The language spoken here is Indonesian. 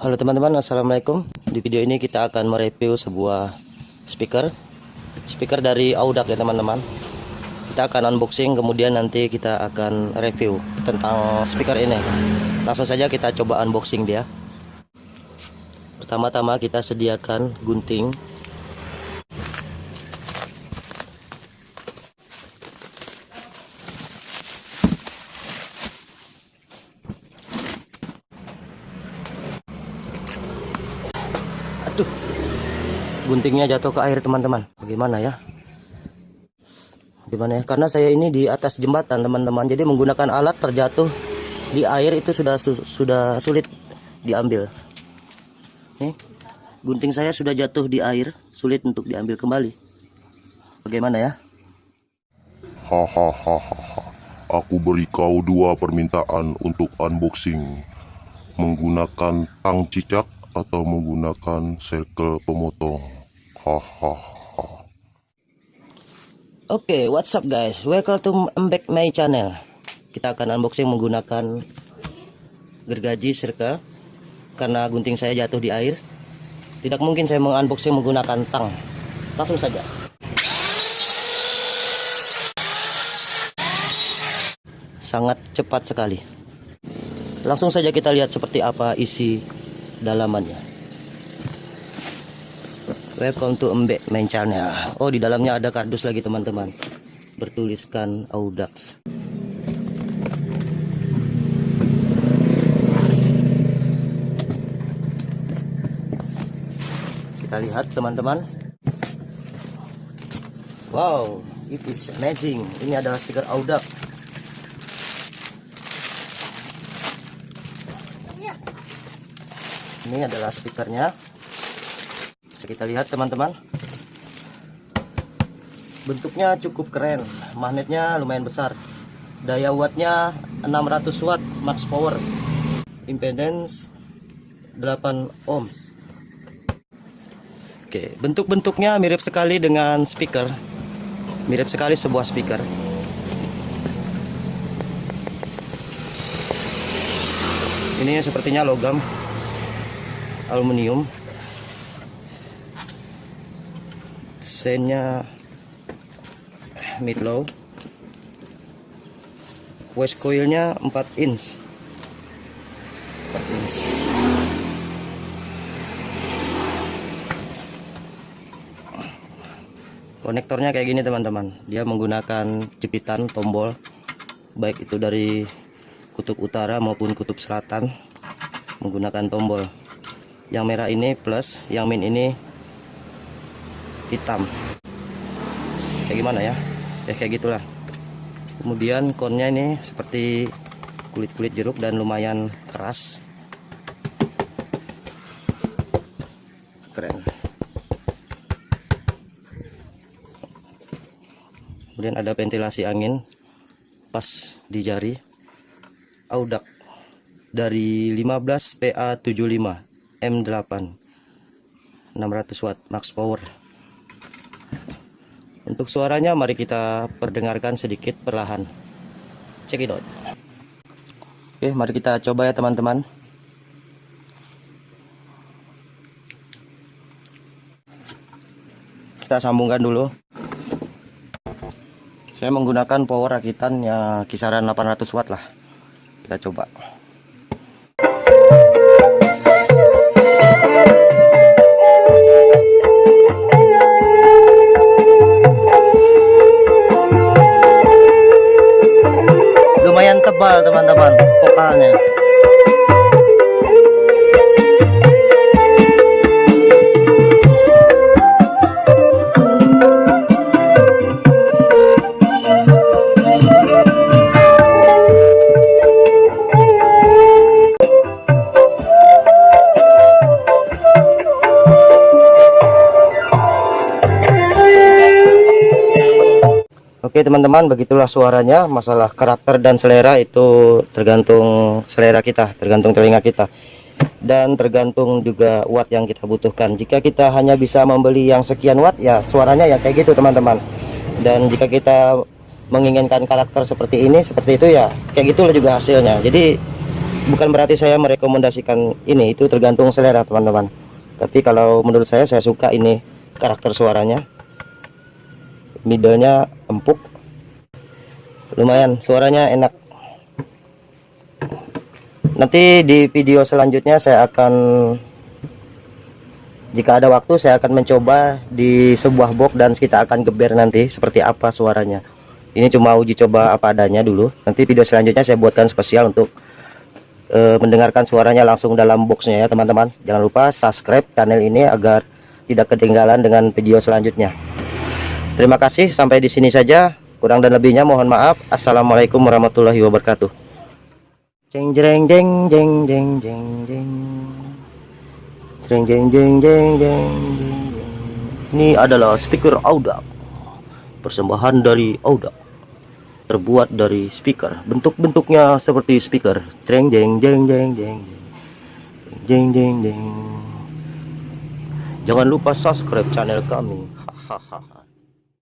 Halo teman-teman, assalamualaikum. Di video ini kita akan mereview sebuah speaker dari Audax ya teman-teman. Kita akan unboxing, kemudian nanti kita akan review tentang speaker ini. Langsung saja kita coba unboxing dia. Pertama-tama kita sediakan gunting. Aduh, guntingnya jatuh ke air teman-teman. Bagaimana ya? Karena saya ini di atas jembatan teman-teman, jadi menggunakan alat terjatuh di air itu sudah sulit diambil. Nih, gunting saya sudah jatuh di air, sulit untuk diambil kembali. Bagaimana ya? Hahaha, aku beri kau dua permintaan untuk unboxing. Menggunakan tang cicak atau menggunakan circle pemotong. Hahaha. Oke, what's up guys? Welcome to back my channel. Kita akan unboxing menggunakan gergaji circle. Karena gunting saya jatuh di air, tidak mungkin saya mengunboxing menggunakan tang. Langsung saja. Sangat cepat sekali. Langsung saja kita lihat seperti apa isi dalamannya. Welcome to Mbek main channel. Oh, di dalamnya ada kardus lagi teman-teman, bertuliskan Audax. Kita lihat teman-teman. Wow, it is amazing. Ini adalah speaker Audax. Ini adalah speakernya. Kita lihat teman-teman, bentuknya cukup keren, magnetnya lumayan besar, daya wattnya 600 watt max power, impedance 8 ohms. Oke, bentuk-bentuknya mirip sekali dengan speaker, mirip sekali sebuah speaker. Ini sepertinya logam, aluminium. Desainnya mid low, waist coilnya 4 inch. Konektornya kayak gini teman-teman, dia menggunakan jepitan tombol, baik itu dari kutub utara maupun kutub selatan, menggunakan tombol. Yang merah ini plus, yang min ini hitam. Kayak gimana ya? Ya kayak gitulah. Kemudian konnya ini seperti kulit-kulit jeruk dan lumayan keras. Keren. Kemudian ada ventilasi angin pas di jari. Audax dari 15 PA75 M8 600 watt max power. Untuk suaranya mari kita perdengarkan sedikit perlahan. Check it out. Oke, mari kita coba ya teman-teman. Kita sambungkan dulu. Saya menggunakan power rakitan ya kisaran 800 watt lah. Kita coba. Lumayan tebal teman-teman vokalnya. Oke teman-teman, begitulah suaranya. Masalah karakter dan selera itu tergantung selera kita, tergantung telinga kita, dan tergantung juga watt yang kita butuhkan. Jika kita hanya bisa membeli yang sekian watt, ya suaranya ya kayak gitu teman-teman. Dan jika kita menginginkan karakter seperti ini, seperti itu, ya kayak gitulah juga hasilnya. Jadi bukan berarti saya merekomendasikan ini, itu tergantung selera teman-teman. Tapi kalau menurut saya suka ini karakter suaranya. Middle-nya empuk, lumayan suaranya enak. Nanti di video selanjutnya saya akan, jika ada waktu, saya akan mencoba di sebuah box dan kita akan geber nanti seperti apa suaranya. Ini cuma uji coba apa adanya dulu. Nanti video selanjutnya saya buatkan spesial untuk mendengarkan suaranya langsung dalam boxnya ya teman-teman. Jangan lupa subscribe channel ini agar tidak ketinggalan dengan video selanjutnya. Terima kasih, sampai di sini saja. Kurang dan lebihnya mohon maaf. Assalamualaikum warahmatullahi wabarakatuh. Jeng jeng jeng jeng jeng jeng jeng jeng jeng jeng jeng jeng. Ini adalah speaker Auda, persembahan dari Auda, terbuat dari speaker, bentuknya seperti speaker. Jeng jeng jeng jeng jeng jeng jeng jeng. Jangan lupa subscribe channel kami. Hahaha.